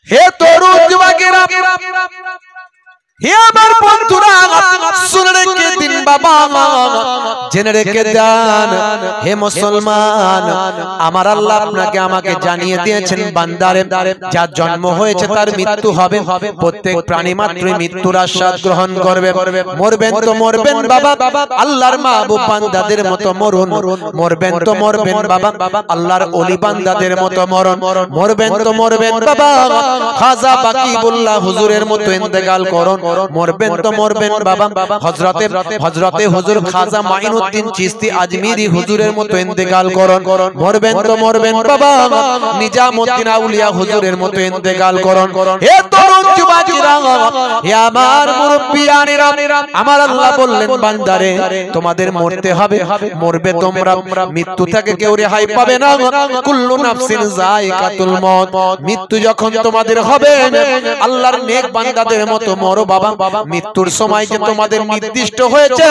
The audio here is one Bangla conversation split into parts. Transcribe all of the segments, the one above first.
হে তরুণ যুবকেরা, হে আমার বন্ধুরা, শুনে রেখে দিন বাবা, জেনে রেখে দেন হে মুসলমান, আমার আল্লাহ আপনাকে আমাকে জানিয়ে দিয়েছেন বান্দারে, যার জন্ম হয়েছে তার মৃত্যু হবে। প্রত্যেক প্রাণী মাত্রই মৃত্যুর আস্বাদ গ্রহণ করবে। মরবেন তো মরবেন বাবা, আল্লাহর মাহবুব বান্দাদের মতো মরুন। মরবেন তো মরবেন বাবা, আল্লাহর ওলি বান্দাদের মতো মরণ। মরবেন তো মরবেন বাবা, খাজা বাকিবুল্লাহ হুজুরের মতো ইন্তেকাল করুন। মরবেন তো মরবেন বাবা, হযরতে হুজুর খাজা মাইনুদ্দিন চিশতি আজমিরি হুজুরের মতো ইন্তেকাল করুন। মরবেন তো মরবেন বাবা, নিজামউদ্দিন আউলিয়া হুজুরের মতো ইন্তেকাল করুন। হে তরুণ যুবকেরা, হে আমার মুরব্বিয়ানেরা, আমার আল্লাহ বললেন বান্দারে তোমাদের মরতে হবে। মরবে তোমরা, মৃত্যু থেকে কেউ রেহাই পাবে না। কুল্লু নাফসিন যায়কাতুল মউত, মৃত্যু যখন তোমাদের হবে আল্লাহর নেক বান্দাদের মতো মরো বাবা। মৃত্যুর সময় যে তোমাদের নির্দিষ্ট হয়েছে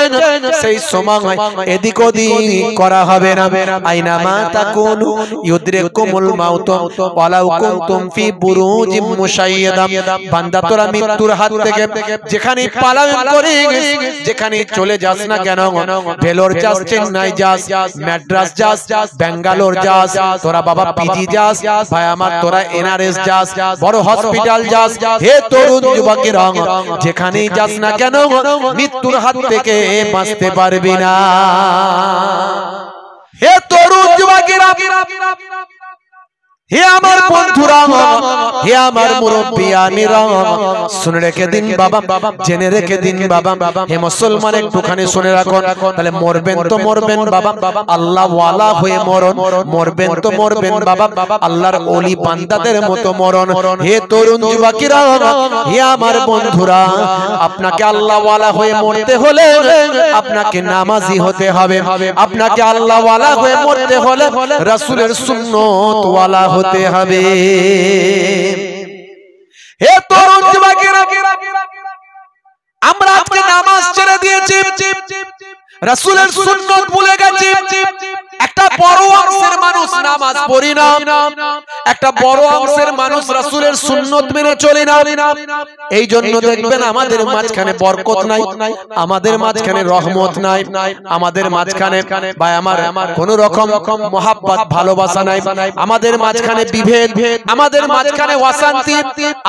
সেই সময় এদিক ওদিক করা হবে না। আইনামা তাকুনু ইউদরিকুমুল মাউত ওয়ালাউ কুনতুম ফি বুরুজিম মুশাইয়াদা, বান্দা তোরা মৃত্যুর হাত থেকে যেখানে পালায়ন করে যেখানে চলে যাস না কেন, ভেলোর যাস, চেন্নাই যাস, ম্যাড্রাস যাস, বেঙ্গালোর যাস, তোরা বাবা পিজি যাস, ভাই আমার তোরা এনআরএস যাস, বড় হসপিটাল যাস, হে তরুণ যুবকেরা যেখানেই যাস না কেন মৃত্যুর হাত থেকে বাঁচতে পারবি না। হে তরুণ যুবকেরা, হে আমার বন্ধুরা, হে আমার মুরব্বিয়ানেরা, শুনে রেখে দিন বাবা, জেনে রেখে দিন বাবা। হে মুসলমান একটুখানি শুনে রাখুন, তাহলে মরবেন তো মরবেন বাবা, আল্লাহ ওয়ালা হয়ে মরণ। মরবেন তো মরবেন বাবা, আল্লাহর ওলি বান্দাদের মতো মরণ। হে তরুণ যুবকেরা, হে আমার বন্ধুরা, আপনাকে আল্লাহ ওয়ালা হয়ে মরতে হলে আপনাকে নামাজি হতে হবে। আপনাকে আল্লাহ ওয়ালা হয়ে মরতে হলে রাসূলের সুন্নাত ওয়ালা হতে হবে। হে তরুণ যুবকেরা, আমরা আজকে নামাজ ছেড়ে দিয়েছি, রাসূলের সুন্নাত ভুলে গেছি। একটা বড় অংশের মানুষ নামাজ পড়ি না, একটা বড় অংশের মানুষ রাসূলের সুন্নাত মেনে চলে না। এই জন্য দেখবেন আমাদের মাঝখানে বরকত নাই, আমাদের মাঝখানে রহমত নাই, আমাদের মাঝখানে ভাই আমার কোন রকম মহাব্বত ভালোবাসা নাই, আমাদের মাঝখানে বিভেদ, আমাদের মাঝখানে অশান্তি,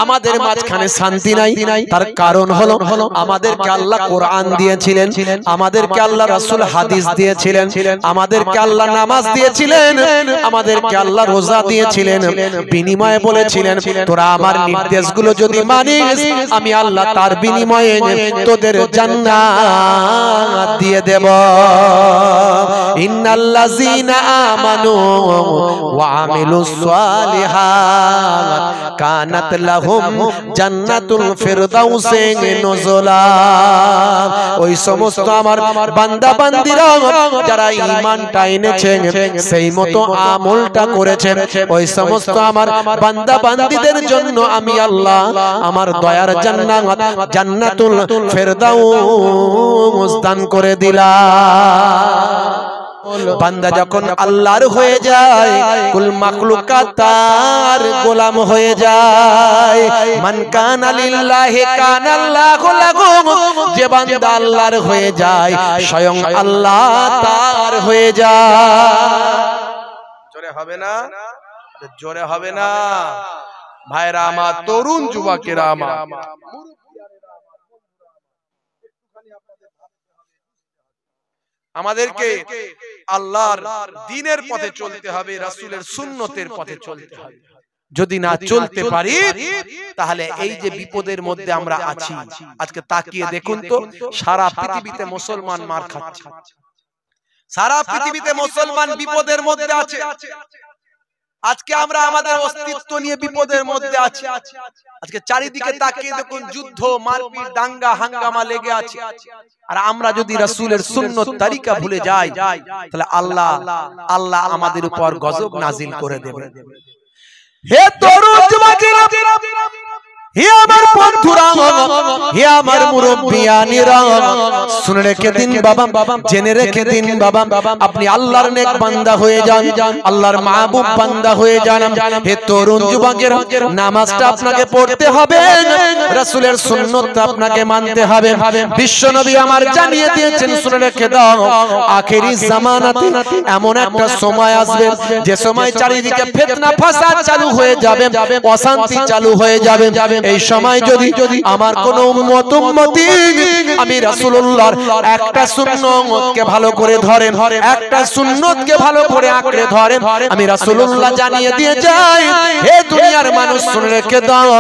আমাদের মাঝখানে শান্তি নাই। তার কারণ হলো আমাদেরকে আল্লাহ কোরআন দিয়েছিলেন, আমাদেরকে আল্লাহ রাসূল হাদিস দিয়েছিলেন, আমাদেরকে আল্লাহ নামাজ দিয়েছিলেন, আমাদেরকে আল্লাহ রোজা দিয়েছিলেন। বিনিময়ে বলেছিলেন তোরা আমার নির্দেশগুলো যদি মানিস আমি আল্লাহ তার বিনিময়ে তোদের জান্নাত দিয়ে দেব। ইন্নাল্লাযীনা আমানু ওয়া আমিলুস সালিহাত কানাত লাহুম জান্নাতুল ফিরদাউসে নুজুলা। ওই সমস্ত আমার বান্দা বান্দিরা যারা ঈমানটা এনেছে সেই মতো আমলটা করেছেন, ওই সমস্ত আমার বান্দা বান্দীদের জন্য আমি আল্লাহ আমার দয়ার জান্নাত জান্নাতুল ফিরদাউস দান করে দিলাম। বান্দা যখন আল্লাহর হয়ে যায় কুল মাখলুকাত তার গোলাম হয়ে যায়। মান কানা লিল্লাহি কানাল্লাহু লাহু, যে বান্দা আল্লাহর হয়ে যায় স্বয়ং আল্লাহ তার হয়ে যায়। জোরে হবে না, জোরে হবে না ভাইরা আমার, তরুণ যুবকেরা আমার, আমাদেরকে আল্লাহর দ্বীনের পথে চলতে হবে, রাসূলের সুন্নতের পথে চলতে হবে। যদি না চলতে পারি তাহলে এই যে বিপদের মধ্যে আমরা আছি, আজকে তাকিয়ে দেখুন তো সারা পৃথিবীতে মুসলমান মার খাচ্ছে, সারা পৃথিবীতে মুসলমান বিপদের মধ্যে আছে। আজকে আমরা আমাদের অস্তিত্ব নিয়ে বিপদের মধ্যে আছি। আজকে চারিদিকে তাকিয়ে দেখুন যুদ্ধ, মারপিট, দাঙ্গা হাঙ্গামা লেগে আছে। আর আমরা যদি রাসূলের সুন্নাত তরিকা ভুলে যাই তাহলে আল্লাহ আমাদের উপর গজব নাজিল করে দেবে। হে তরুণ যুবকেরা, হে আমার বন্ধুরা, হে আমার মুরব্বিয়ানিরা শুনে রেখে দিন বাবা, জেনে রেখে দিন বাবা, আপনি আল্লাহর নেক বান্দা হয়ে যান, আল্লাহর মাহবুব বান্দা হয়ে যান। হে তরুণ যুবকেরা, নামাজটা আপনাকে পড়তে হবে, রাসূলের সুন্নাতটা আপনাকে মানতে হবে। বিশ্বনবী আমার জানিয়ে দিয়েছেন, শুনে রেখে দাও, আখেরি জামানাতে এমন একটা সময় আসবে যে সময় চারিদিকে ফিতনা ফাসাদ চালু হয়ে যাবে, অশান্তি চালু হয়ে যাবে। এই সময় যদি আমার কোন উম্মতি আমি রাসূলুল্লাহর একটা সুন্নতকে ভালো করে ধরেন, একটা সুন্নতকে ভালো করে আঁকড়ে ধরেন, আমি রাসূলুল্লাহ জানিয়ে দিয়ে যাই, হে দুনিয়ার মানুষ শুনে রেখে দাও,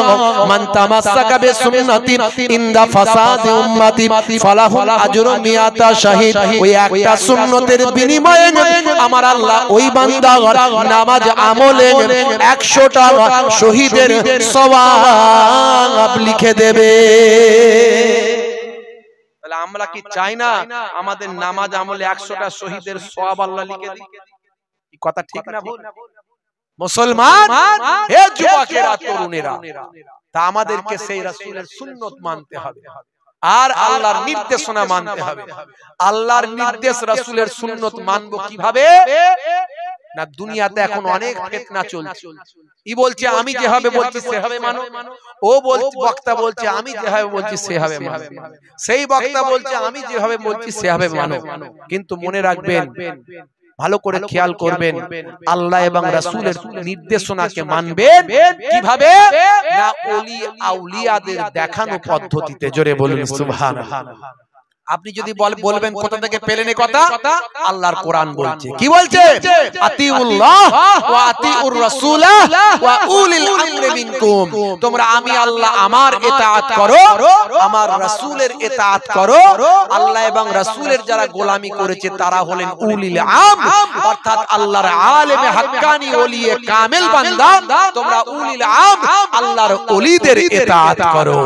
মান তামাসসাকা বিসুন্নতি ইনদা ফাসাদি উম্মতি ফালাহুল আজরু মিয়াতা শাহীদ। ওই একটা সুন্নতের বিনিময়ে আমার আল্লাহ ওই বান্দার নামাজ আমলে 100টা শহীদের সওয়াব লিখে দেবে। তাহলে আমরা কি চাই না আমাদের নামাজ আমলে 100টা শহীদের সওয়াব আল্লাহ লিখে দিক? এই কথা ঠিক না ভুল? মুসলমান, হে যুবকেরা, তরুণেরা, তা আমাদেরকে সেই রাসূলের সুন্নাত মানতে হবে আর আল্লাহর নির্দেশনা মানতে হবে। আল্লাহর নির্দেশ, রাসূলের সুন্নাত মানবো কিভাবে? না, দুনিয়াতে এখন অনেক ফিতনা চলছে। ই বলছে আমি যেভাবে বলছি সেভাবে মানো, ও বলছে, বক্তা বলছে আমি যেভাবে বলছি সেভাবে মানো, সেই বক্তা বলছে আমি যেভাবে বলছি সেভাবে মানো। কিন্তু মনে রাখবেন, ভালো করে খেয়াল করবেন, আল্লাহ এবং রাসূলের নির্দেশনাকে মানবেন কিভাবে? না, ওলি আউলিয়াদের দেখানো পদ্ধতিতে। জোরে বলুন সুবহানাল্লাহ। আপনি যদি বলবেন কোথা থেকে পেলেন এই কথা, আল্লাহর কোরআন বলছে, কি বলছে? আতিউল্লাহ ওয়া আতিউর রাসূলা ওয়া উলিল আমরি মিনকুম। তোমরা আমি আল্লাহ আমার ইতাআত করো, আমার রাসূলের ইতাআত করো। আল্লাহ এবং রাসূলের যারা গোলামি করেছে তারা হলেন উলিল আম, অর্থাৎ আল্লাহর আলেমে হাক্কানি ওলিয়ে কামেল বান্দা। তোমরা উলিল আম, আল্লাহর ওলিদের ইতাআত করো।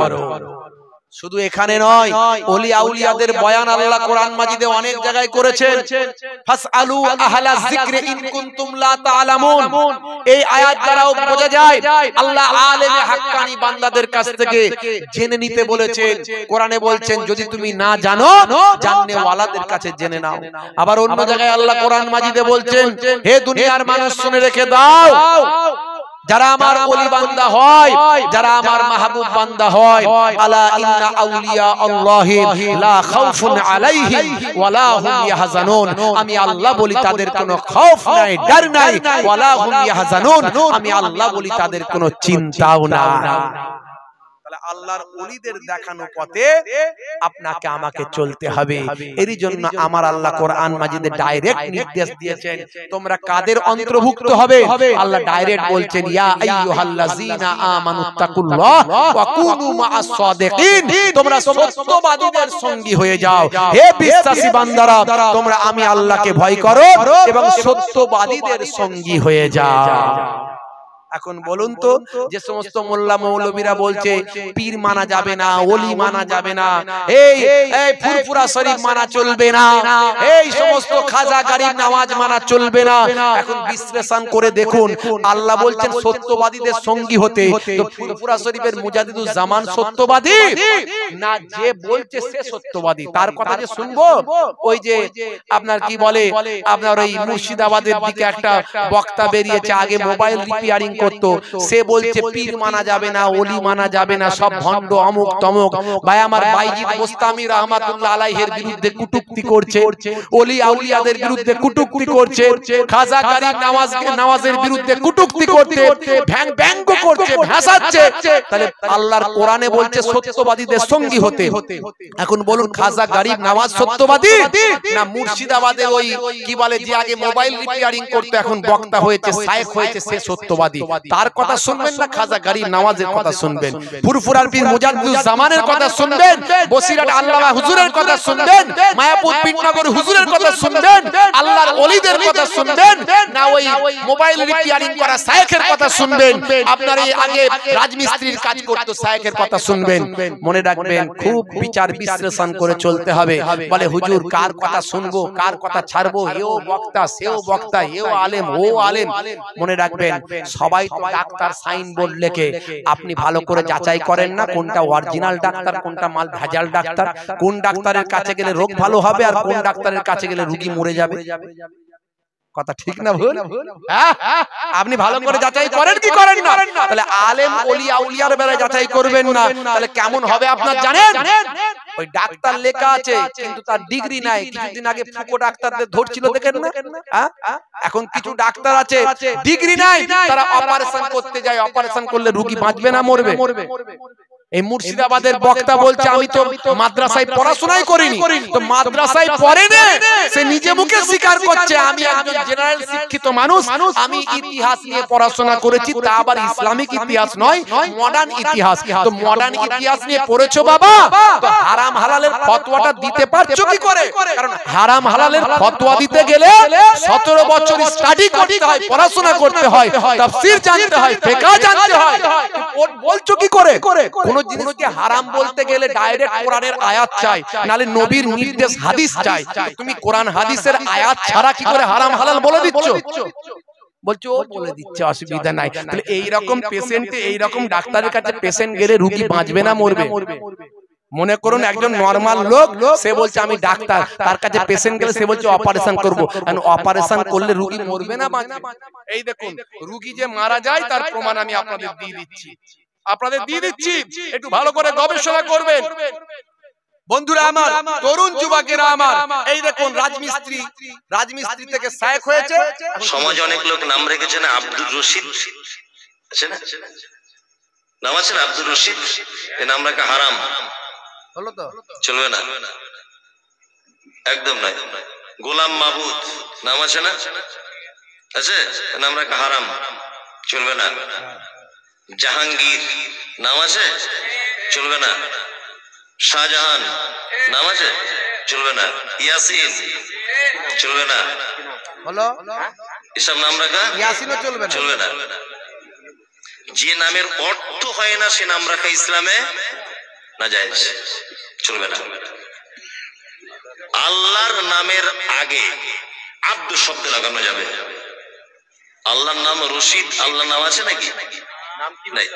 শুধু এখানে নয়, ওলি আউলিয়াদের বয়ান আল্লাহ কোরআন মাজিদে অনেক জায়গায় করেছেন। ফাসআলু আহলা যিকরি ইন কুনতুম লা তা'লামুন। এই আয়াত দ্বারাও বোঝা যায় আল্লাহ আলেমে হাক্কানি বান্দাদের কাছ থেকে জেনে নিতে বলেছেন। কোরআনে বলছেন যদি তুমি না জানো, জাননে ওয়ালাদের কাছে জেনে নাও। আবার অন্য জায়গায় আল্লাহ কোরআন মাজিদে বলছেন, হে দুনিয়ার মানুষ শুনে রেখে দাও, যারা আমার ওলি বান্দা হয়, যারা আমার মাহবুব বান্দা হয়, আলা ইন্না আউলিয়া আল্লাহি লা খাউফুন আলাইহিম ওয়ালা হুম ইয়াহজানুন। আমি আল্লাহ বলি তাদের কোনো খৌফ নাই, ডর নাই, ওয়ালা হুম ইয়াহজানুন। আমি আল্লাহ বলি তাদের কোনো চিন্তাও না। তাহলে আল্লাহর ওলিদের দেখানো পথে আপনাকে আমাকে চলতে হবে। এরই জন্য আমার আল্লাহ কোরআন মাজিদে ডাইরেক্ট নির্দেশ দিয়েছেন, তোমরা কাদের অন্তর্ভুক্ত হবে? আল্লাহ ডাইরেক্ট বলছেন, ইয়া আইয়ুহাল্লাযীনা আমানুত্তাকুল্লাহ ওয়া কুনু মা'আস সাদিকিন। তোমরা সত্যবাদীদের সঙ্গী হয়ে যাও। হে বিশ্বাসী বান্দারা, তোমরা আমি আল্লাহকে ভয় করো এবং সত্যবাদীদের সঙ্গী হয়ে যাও। এখন বলুন তো, যে সমস্ত মোল্লা মৌলবীরা বলছে পীর মানা যাবে না, ওলি মানা যাবে না, এই ফুরফুরা শরীফ মানা চলবে না, এই সমস্ত খাজা গরিব নওয়াজ মানা চলবে না, এখন বিশ্লেষণ করে দেখুন আল্লাহ বলছেন সত্যবাদীদের সঙ্গী হতে। তো ফুরফুরা শরীফের মুজাদ্দিদুজ জামান সত্যবাদী না? যে বলছে সে সত্যবাদী, তার কথা যে শুনবো? ওই যে আপনার কি বলে, আপনার ওই মুর্শিদাবাদের দিকে একটা বক্তা বেরিয়েছে, আগে মোবাইল রিপেয়ারিং করতো, সে বলছে পীর মানা যাবে না, ওলি মানা যাবে না, সব ভণ্ড অমুক তমুক। ভাই আমার বাইজিদ বোস্তামি রাহমাতুল্লাহ আলাইহির বিরুদ্ধে কটূক্তি করছে, ওলি আউলিয়াদের বিরুদ্ধে কটূক্তি করছে, খাজা গরিব নওয়াজের বিরুদ্ধে কটূক্তি করতে, ব্যঙ্গ করছে, ভাসাচ্ছে। তাহলে আল্লাহর কোরআনে বলছে সত্যবাদীদের সঙ্গী হতে। এখন বলুন খাজা গরিব নওয়াজ সত্যবাদী না মুর্শিদাবাদের ওই কি বলে যে আগে মোবাইল রিপেয়ারিং করতো এখন বক্তা হয়েছে, শায়েখ হয়েছে, সে সত্যবাদী? তার কথা শুনবেন না খাজা গরিব নওয়াজের কথা শুনবেন, ফুরফুরার পীর মুজাদ্দিদুজ জামানের কথা শুনবেন, বসিরহাট আল্লামা হুজুরের কথা শুনবেন, মায়াপুর পীরনগর হুজুরের কথা শুনবেন, আল্লাহর ওলিদের কথা শুনবেন না ওই মোবাইল রিপেয়ারিং করা শায়েখের কথা শুনবেন? আপনার এই আগে রাজমিস্ত্রির কাজ করতো শায়েখের কথা শুনবেন? মনে রাখবেন, খুব বিচার বিশ্লেষণ করে চলতে হবে। বলে হুজুর কার কথা শুনবো, কার কথা ছাড়বো, এও বক্তা সেও বক্তা, এও আলেম ও আলেম। মনে রাখবেন সবাই সবাই তো ডাক্তার সাইন বোর্ড লেখে, আপনি ভালো করে যাচাই করেন না কোনটা অরিজিনাল ডাক্তার, কোনটা মাল ভেজাল ডাক্তার, কোন ডাক্তারের কাছে গেলে রোগ ভালো হবে আর কোন ডাক্তারের কাছে গেলে রোগী মরে যাবে? কথা ঠিক না ভুল? আপনি ভালো করে যাচাই করেন কি করেন না? তাহলে আলেম ওলি আউলিয়ার বেলায় যাচাই করবেন না, তাহলে কেমন হবে আপনার জানেন? ওই ডাক্তার লেখা আছে কিন্তু তার ডিগ্রি নাই। কিছুদিন আগে ফুকো ডাক্তারদের ধরছিল দেখেন না? এখন কিছু ডাক্তার আছে ডিগ্রি নাই, তারা অপারেশন করতে যায়, অপারেশন করলে রোগী বাঁচবে না মরবে? এই মুর্শিদাবাদের বক্তা বলছে আমি তো মাদ্রাসায় পড়াশোনাই করিনি, তো মাদ্রাসায় পড়ে না, সে নিজে মুখে স্বীকার করছে আমি একজন জেনারেল শিক্ষিত মানুষ, আমি ইতিহাস নিয়ে পড়াশোনা করেছি, তা আবার ইসলামিক ইতিহাস নয়, মডার্ন ইতিহাস। তো মডার্ন ইতিহাস নিয়ে পড়েছো বাবা, তো হারাম হালালের ফতোয়াটা দিতে পারছো কি করে? কারণ হারাম হালালের ফতোয়া দিতে গেলে 17 বছর স্টাডি করতে হয়, পড়াশোনা করতে হয়, তাফসীর জানতে হয়, ফিকহ জানতে হয়, বলছো কি করে? কোন জিনিসকে হারাম বলতে গেলে ডাইরেক্ট কোরআনের আয়াত চাই, নালে নবীর নির্দেশ হাদিস চাই। তুমি কোরআন হাদিসের আয়াত ছাড়া কি করে হারাম হালাল বলে দিচ্ছ? বলছো ও বলে দিচ্ছে, অসুবিধা নাই। তাহলে এই রকম পেশেন্টে, এই রকম ডাক্তারের কাছে পেশেন্ট গেলে রোগী বাঁচবে না মরবে? মনে করুন একজন নরমাল লোক, সে বলছে আমি ডাক্তার, তার কাছে পেশেন্ট গেলে সে বলছে অপারেশন করব, কারণ অপারেশন করলে রোগী মরবে না বাঁচবে? এই দেখুন রোগী যে মারা যায় তার প্রমাণ আমি আপনাদের দিয়ে দিচ্ছি, একটু ভালো করে গবেষণা করবেন বন্ধুরা আমার, তরুণ যুবকেরা আমার। এই দেখুন রাজমিস্ত্রি থেকে শায়েখ হয়েছে। সমাজ অনেক লোক নাম রেখেছে না, আব্দুর রশিদ আছে না, নাম আছে না আব্দুর রশিদ, এই নাম রাখা হারাম, হলো তো চলবে না, একদম নয়। গোলাম মাহবুদ নাম আছে না, আছে, নাম রাখা হারাম, চলবে না। জাহাঙ্গীর নাম আছে, চলবে না। শাহজাহান নাম আছে, চলবে না। ইয়াসিন চলবে না, হলো এসব নাম রাখা ইয়াসিনও চলবে না। যে নামের অর্থ হয় না সে নাম রাখা ইসলামে নাজায়েজ, চলবে না। আল্লাহর নামের আগে আব্দু শব্দ লাগানো যাবে। আল্লাহর নাম রশিদ, আল্লাহর নাম আছে নাকি? নাই।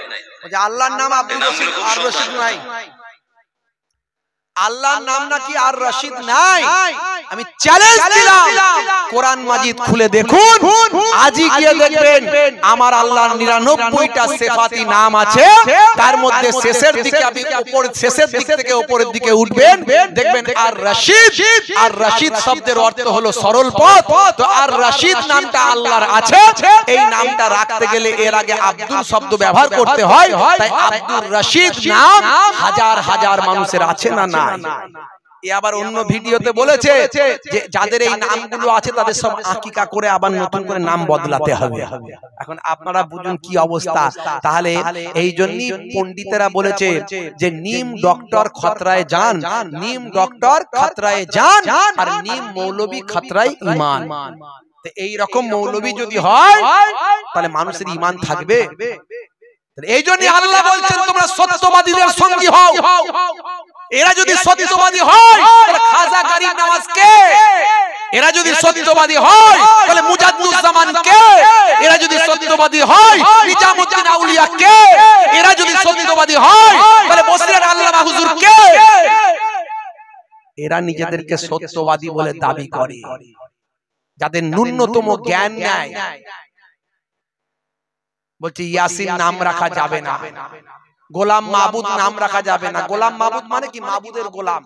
আল্লাহর নাম আব্দুর রশিদ আর রশিদ নাই, আল্লাহর নাম নাকি আর রশিদ নাই। আমি চ্যালেঞ্জ দিলাম, কোরআন মাজিদ খুলে দেখুন, আজই গিয়ে দেখবেন আমার আল্লাহর 99টা সিফাতি নাম আছে, তার মধ্যে শেষের দিকে আপনি শেষের দিক থেকে উপরের দিকে উঠবেন, দেখবেন আর রশিদ শব্দের অর্থ হলো সরল পথ। তো আর রশিদ নামটা আল্লাহর আছে, এই নামটা রাখতে গেলে এর আগে আব্দুল শব্দ ব্যবহার করতে হয়, তাই আব্দুর রশিদ নাম হাজার হাজার মানুষের আছে না? না। আবার অন্য ভিডিওতে বলেছে যে যাদের এই নামগুলো আছে তাদের সব আকিকা করে আবার নতুন করে নাম বদলাতে হবে। এখন আপনারা বুঝুন কি অবস্থা। তাহলে এই জন্যই পণ্ডিতেরা বলেছে যে নিম ডক্টর খতরায় জান, নিম ডক্টর খতরায় জান, আর নিম মৌলবী খতরায় ঈমান। এই রকম মৌলবী যদি হয় তাহলে মানুষের ঈমান থাকবে। এই জন্য আল্লাহ বলছেন তোমরা সত্যবাদীদের সঙ্গী হও। এরা যদি সত্যবাদী হয় তাহলে খাজা গরিব নওয়াজ কে? এরা যদি সত্যবাদী হয় তাহলে মুজাদ্দুজ্জামান কে? এরা যদি সত্যবাদী হয় নিজামউদ্দিন আউলিয়া কে? এরা যদি সত্যবাদী হয় তাহলে বসিরহাট আল্লামা হুজুর কে? এরা নিজেদেরকে সত্যবাদী বলে দাবি করে, যাদের ন্যূনতম জ্ঞান নাই। বলছি ইয়াসিন নাম রাখা যাবে না, গোলাম মাহবুদ নাম রাখা যাবে না। গোলাম মাহবুদ মানে কি? মাহবুদের গোলাম।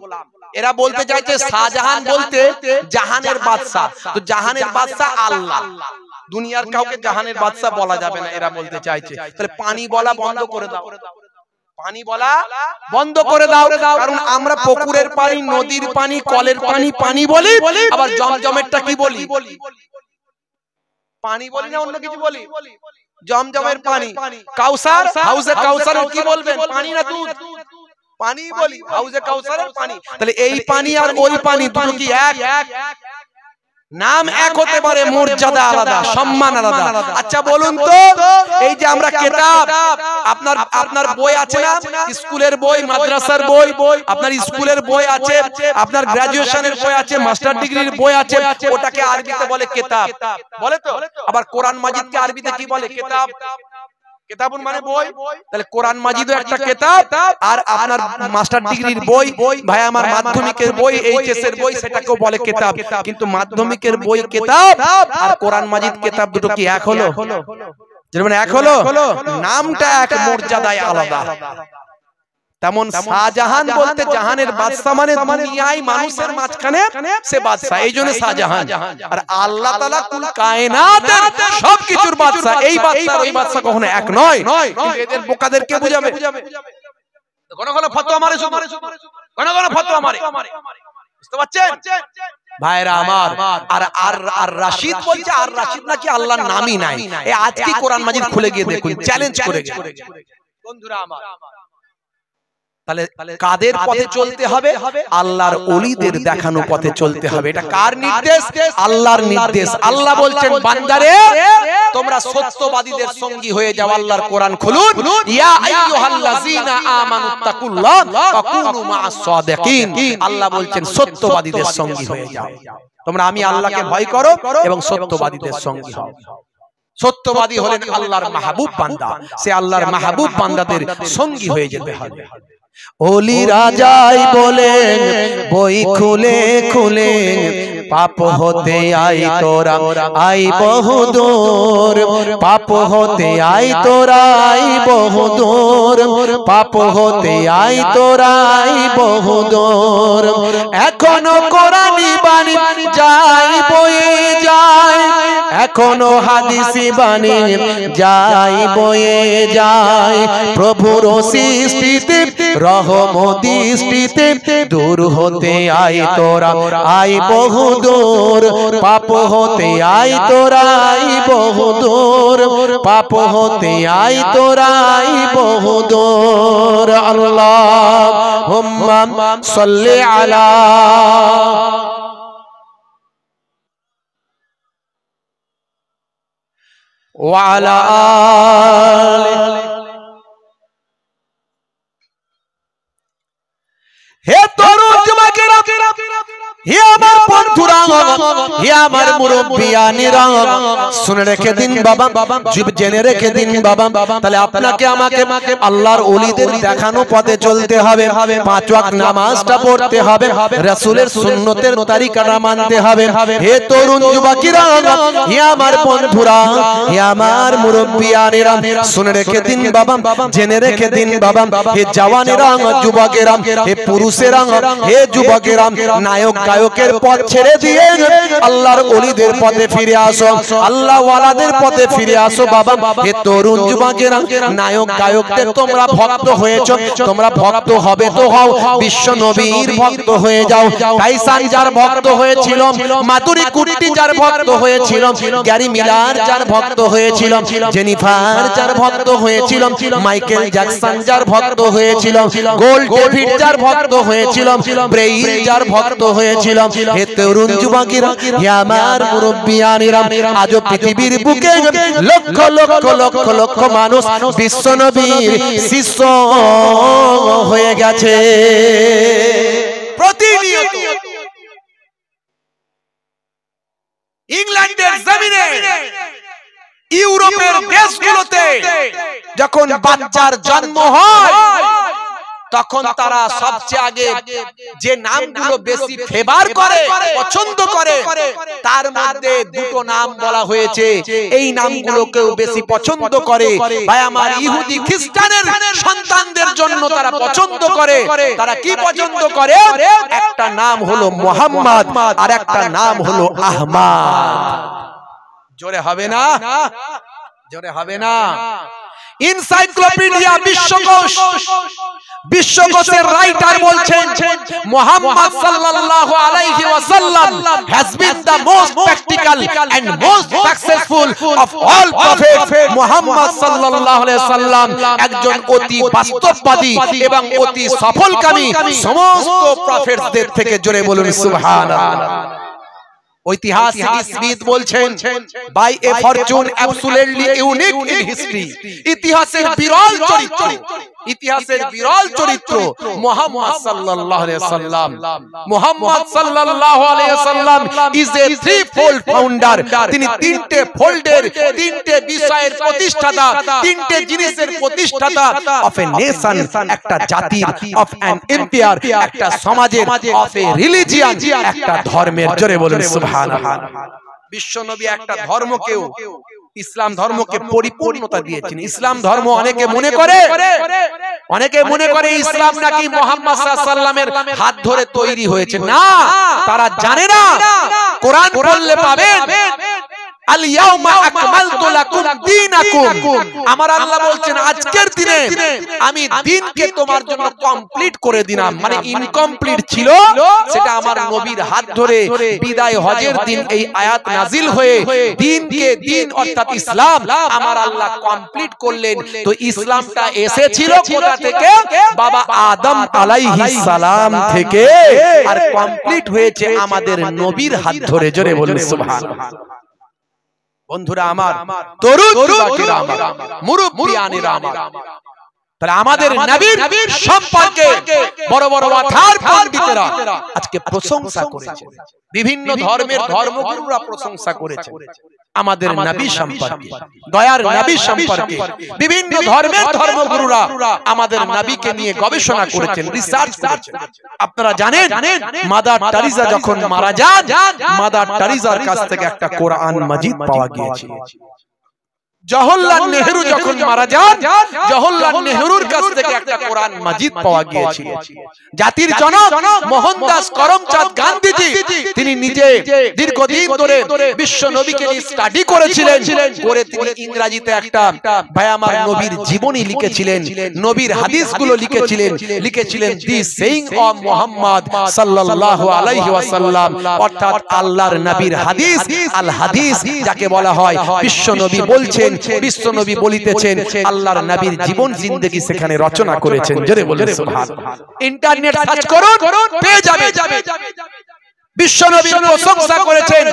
এরা বলতে চাইছে শাহজাহান বলতে জাহানের বাদশা, তো জাহানের বাদশা আল্লাহ, দুনিয়ার কাউকে জাহানের বাদশা বলা যাবে না, এরা বলতে চাইছে। তাহলে পানি বলা বন্ধ করে দাও, পানি বলা বন্ধ করে দাও। কারণ আমরা পুকুরের পানি, নদীর পানি, কলের পানি পানি বলি, আবার জমজমেরটা কি বলি? পানি বলি না অন্য কিছু বলি? জমজমের পানি। কাউসার, হাউজে কাউসারের কি বলবেন? পানি না দুধ? পানি বলি, হাউজে কাউসারের পানি। তাহলে এই পানি আর ওই পানি দুটো কি এক? নাম এক হতে পারে, মর্যাদা আলাদা, সম্মান আলাদা। আচ্ছা বলুন তো, এই যে আমরা কিতাব, আপনার বই আছে না, স্কুলের বই, মাদ্রাসার বই, আপনার স্কুলের বই আছে, আপনার গ্রাজুয়েশনের বই আছে, মাস্টার ডিগ্রির বই আছে, ওটাকে আরবিতে বলে কিতাব, বলে তো। আবার কোরআন মাজিদকে আরবিতে কি বলে? কিতাব। কিতাবুন মানে বই, তাহলে কোরআন মাজিদও একটা কিতাব। আর আপনার মাস্টার ডিগ্রির বই, ভাই আমার মাধ্যমিকের বই, এইচএস এর বই, সেটাকেও বলে কিতাব। কিন্তু মাধ্যমিকের বই কিতাব আর কোরআন মাজিদ কিতাব দুটো কি এক হলো? যেমন এক হলো, নামটা এক, মর্যাদায় আলাদা। তেমন শাহজাহান বলতে জাহানের বাদশা মানে দুনিয়ায় মানুষের মাঝখানে সে বাদশা, এইজন্য শাহজাহান। আর আল্লাহ তাআলা কুল কায়নাতের সবকিছুর বাদশা। এই বাদশা ওই বাদশা কখনো এক নয়। এদের বোকাদের কে বুঝাবে? ঘন ঘন ফতোয়া মারে, ঘন ঘন ফতোয়া মারে, বুঝতে পারছেন ভাইরা আমার? আর রাশিদ বলছে, আর রাশিদ নাকি আল্লাহর নামই নাই। এই আজকে কোরআন মাজিদ খুলে গিয়ে দেখুন, চ্যালেঞ্জ করে বন্ধুরা আমার। তাহলে কাদের পথে চলতে হবে? আল্লাহর ওলিদের দেখানো পথে চলতে হবে। এটা কার নির্দেশ? আল্লাহর নির্দেশ। আল্লাহ বলছেন, বান্দারে তোমরা সত্যবাদীদের সঙ্গী হয়ে যাও। আল্লাহর কোরআন খুলুন, ইয়া আইয়ুহাল্লাযীনা আমানুত্তাকুল্লাহ ওয়া কুনু মা'আস সাদিকিন। আল্লাহ বলছেন সত্যবাদীদের সঙ্গী হয়ে যাও। তোমরা আমি আল্লাহকে ভয় করো এবং সত্যবাদীদের সঙ্গী হও। সত্যবাদী হলেন আল্লাহর মাহবুব বান্দা, সে আল্লাহর মাহবুব বান্দাদের সঙ্গী হয়ে যেতে হবে। ওলি রাজাই বলেন বই খুলে খুলে, পাপ হতে আই তোরা আই বহুদূর, পাপ হতে আই তোরা আই বহুদূর, পাপ হতে আই তোরা আই বহুদূর। এখনো কোরআনি বাণী যাই বয়ে যায়, এখনো হাদিসি বাণী যাই বয়ে যায়। প্রভুর সৃষ্টিতে রহমত দৃষ্টিতে দূর হতে আই তোরা আই বহুদূর, পাপ হতে আই তোরা আই বহুদূর, পাপ হতে আই তোরা আই বহুদূর। আল্লাহুম্মা সাল্লি আলা ওয়া আলা আলিহি। হে তরুণ যুবকেরা, হে আমার বন্ধুরা, হে আমার মুরব্বিয়ানেরা, শুনে রেখে দিন বাবা, জেনে রেখে দিন বাবা। তাহলে আপনাকে আমাকে আল্লাহর ওলিদের দেখানো পথে চলতে হবে। 5 ওয়াক্ত নামাজটা পড়তে হবে, রাসূলের সুন্নতের তরিকাটা মানতে হবে। হে তরুণ যুবকেরা, হে আমার বন্ধুরা, হে আমার মুরব্বিয়ানেরা, শুনে রেখে দিন বাবা, জেনে রেখে দিন বাবা। হে জওয়ানেরা, যুবকেরা, হে পুরুষেরা, হে যুবকেরা, নায়ক গায়কের পথ ছেড়ে দিয়ে আল্লাহর ওলিদের পথে ফিরে আসো, আল্লাহ ওয়ালাদের পথে ফিরে আসো বাবা। হে তরুণ যুবকেরা, নায়ক গায়কদের তোমরা ভক্ত হয়েছো, তোমরা ভক্ত হবে তো হও, বিশ্ব নবীর ভক্ত হয়ে যাও। কাইসান যার ভক্ত হয়েছিল, মাধুরী কুট্টি যার ভক্ত হয়েছিল, গ্যারি মিলার যার ভক্ত হয়েছিল, জেনিফার যার ভক্ত হয়েছিল, মাইকেল জ্যাকসন যার ভক্ত হয়েছিল, গোল্ড ডেভিড যার ভক্ত হয়েছিল, ব্রেইল যার ভক্ত হয়েছিল। হে তরুণ যুবকেরা, হে আমার মুরব্বিয়ানেরা, আজও পৃথিবীর বুকে লক্ষ লক্ষ লক্ষ লক্ষ মানুষ বিশ্ব নবীর শিষ্য হয়ে গেছে। প্রতিনিয়ত ইংল্যান্ডের জমিনে, ইউরোপের দেশগুলোতে যখন বাচ্চার জন্ম হয়, তখন তারা সবচেয়ে আগে যে নামগুলো বেশি ফেভার করে, পছন্দ করে, তার মধ্যে দুটো নাম বলা হয়েছে। এই নামগুলোকেও বেশি পছন্দ করে। ভাই আমার, ইহুদি খ্রিস্টানের সন্তানদের জন্য তারা পছন্দ করে। তারা কি পছন্দ করে? একটা নাম হলো মুহাম্মদ আর একটা নাম হলো আহমদ। জোরে হবে না? জোরে হবে না? এনসাইক্লোপিডিয়া বিশ্বকোষ, বিশ্বকোষের রাইটার বলছেন, মুহাম্মদ সাল্লাল্লাহু আলাইহি ওয়াসাল্লাম has been the most practical and most successful of all prophets. Muhammad সাল্লাল্লাহু আলাইহি ওয়াসাল্লাম একজন অতি বাস্তববাদী এবং অতি সফলকামী, সমস্ত প্রফেটসদের থেকে। জোরে বলুন সুবহানাল্লাহ। ঐতিহাসিক স্মিথ বলছেন, by a fortune absolutely unique in history, ইতিহাসের বিরল চরিত্র, ইতিহাসের বিরল চরিত্র মুহাম্মদ সাল্লাল্লাহু আলাইহি ওয়াসাল্লাম। মুহাম্মদ সাল্লাল্লাহু আলাইহি ওয়াসাল্লাম ইজ এ থ্রি-ফোল্ড ফাউন্ডার। তিনি তিনটে ফোল্ডের, তিনটে বিষয়ের প্রতিষ্ঠাতা, তিনটে জিনিসের প্রতিষ্ঠাতা। অফ এ নেশন, একটা জাতির, অফ অ্যান এম্পায়ার, একটা সমাজের, অফ এ রিলিজিয়ন, একটা ধর্মের। জোরে বলুন সুবহানাল্লাহ। বিশ্বনবী একটা ধর্মকেও, ইসলাম ধর্মকে পরিপূর্ণতা দিয়েছেন। ইসলাম ধর্ম অনেকে মনে করে ইসলাম নাকি মুহাম্মদ সাল্লাল্লাহু আলাইহি ওয়াসাল্লামের হাত ধরে তৈরি হয়েছে। না, তারা জানে না। কোরআন পড়লে পাবেন, আল ইয়াউমা আকমালতু লাকুম দীনাকুম। আমার আল্লাহ বলছেন আজকের দিনে আমি দ্বীনকে তোমার জন্য কমপ্লিট করে দিলাম। মানে ইনকমপ্লিট ছিল, সেটা আমার নবীর হাত ধরে বিদায় হজের দিন এই আয়াত নাজিল হয়ে দ্বীনকে, দ্বীন অর্থাৎ ইসলাম, আমার আল্লাহ কমপ্লিট করলেন। তো ইসলামটা এসেছিল কোথা থেকে? বাবা আদম আলাইহিস সালাম থেকে, আর কমপ্লিট হয়েছে আমাদের নবীর হাত ধরে। জোরে বলুন সুবহানাল্লাহ। বন্ধুরা আমার, তরুণ যুবকেরা আমার, মুরব্বিয়ানেরা আমার, তাহলে আমাদের নবীর সম্পর্কে বড় বড় মাথার পণ্ডিতেরা আজকে প্রশংসা করেছে। বিভিন্ন ধর্মের ধর্মগুরুরা প্রশংসা করেছে আমাদের নবী সম্পর্কে, দয়ার নবী সম্পর্কে। বিভিন্ন ধর্মের ধর্মগুরুরা আমাদের নবীকে নিয়ে গবেষণা করেছেন, রিসার্চ করেছেন। আপনারা জানেন, মাদার টেরেসা যখন মারা যান, মাদার টেরেসার কাছ থেকে একটা কোরআন মাজিদ পাওয়া গিয়েছিল। জওহরলাল নেহরু যখন মারা যান, জওহরলাল নেহরুর কাছ থেকে একটা কোরআন মাজিদ পাওয়া গিয়েছিল। জাতির জনক মোহনদাস করমচাঁদ গান্ধীজি, তিনি নিজে দীর্ঘদিন ধরে বিশ্ব নবীকে নিয়ে স্টাডি করেছিলেন, করে তিনি ইংরেজিতে একটা ভাই আমার নবীর জীবনী লিখেছিলেন, নবীর হাদিসগুলো লিখেছিলেন দি সেইং অফ মুহাম্মদ সাল্লাল্লাহু আলাইহি ওয়াসাল্লাম, অর্থাৎ আল্লাহর নবীর হাদিস, আল হাদিস যাকে বলা হয়। বিশ্ব নবী বলছেন, বিশ্ব নবী বলিতেছেন, আল্লাহর নবীর জীবন জিন্দেগি সেখানে রচনা করেছেন। জোরে বলুন সুবহানাল্লাহ। ইন্টারনেট সার্চ করুন, পেয়ে যাবে। বিশ্ব নবীর প্রশংসা করেছেন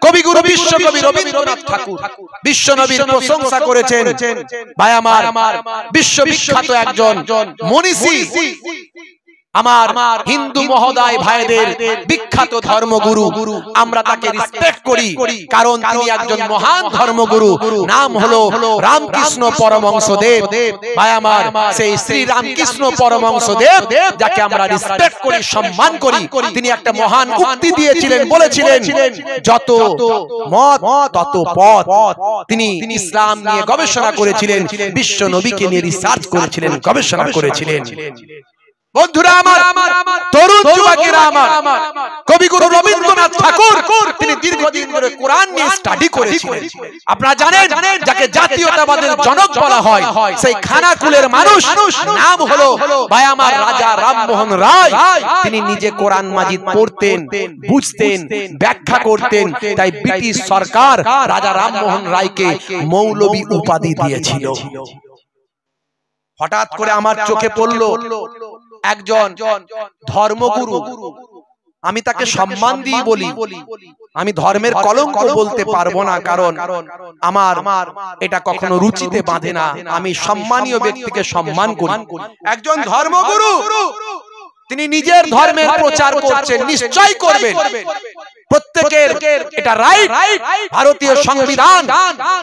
কবিগুরু বিশ্বকবি রবীন্দ্রনাথ ঠাকুর। বিশ্ব নবীর প্রশংসা করেছেন ভাই আমার বিশ্ববিখ্যাত একজন মনীষী, আমার হিন্দু মহোদয় ভাইদের বিখ্যাত ধর্মগুরু। আমরা তাকে রেসপেক্ট করি, কারণ তিনি একজন মহান ধর্মগুরু। নাম হলো রামকৃষ্ণ পরমহংসদেব। ভাই আমার, সেই শ্রী রামকৃষ্ণ পরমহংসদেব যাকে আমরা রেসপেক্ট করি, সম্মান করি, তিনি একটা মহান উক্তি দিয়েছিলেন, বলেছিলেন যত মত তত পথ। তিনি ইসলাম নিয়ে গবেষণা করেছিলেন, বিশ্ব নবীকে নিয়ে রিসার্চ করেছিলেন, গবেষণা করেছিলেন। বন্ধুরা আমার, তরুণ যুবকেরা আমার, কবিগুরু রবীন্দ্রনাথ ঠাকুর তিনি দীর্ঘদিন ধরে কোরআন নিয়ে স্টাডি করেছিলেন। আপনারা জানেন, যাকে জাতীয়তাবাদের জনক বলা হয়, সেই খানাকুলের মানুষ, নাম হলো ভাই আমার রাজা রামমোহন রায়। তিনি নিজে কোরআন মাজিদ পড়তেন, বুঝতেন, ব্যাখ্যা করতেন। তাই ব্রিটিশ সরকার রাজা রামমোহন রায়কে মৌলবী উপাধি দিয়েছিল। হঠাৎ করে আমার চোখে পড়ল একজন ধর্মগুরু, আমি তাকে সম্মান দিয়ে বলি, আমি ধর্মের কলঙ্ক বলতে পারবো না, কারণ আমার এটা কখনো রুচিতে বাঁধে না। আমি সম্মানীয় ব্যক্তিকে সম্মান করি। একজন ধর্মগুরু, তিনি নিজের ধর্মের প্রচার করছেন, নিশ্চয় করবেন। প্রত্যেকের এটা রাইট। ভারতীয় সংবিধান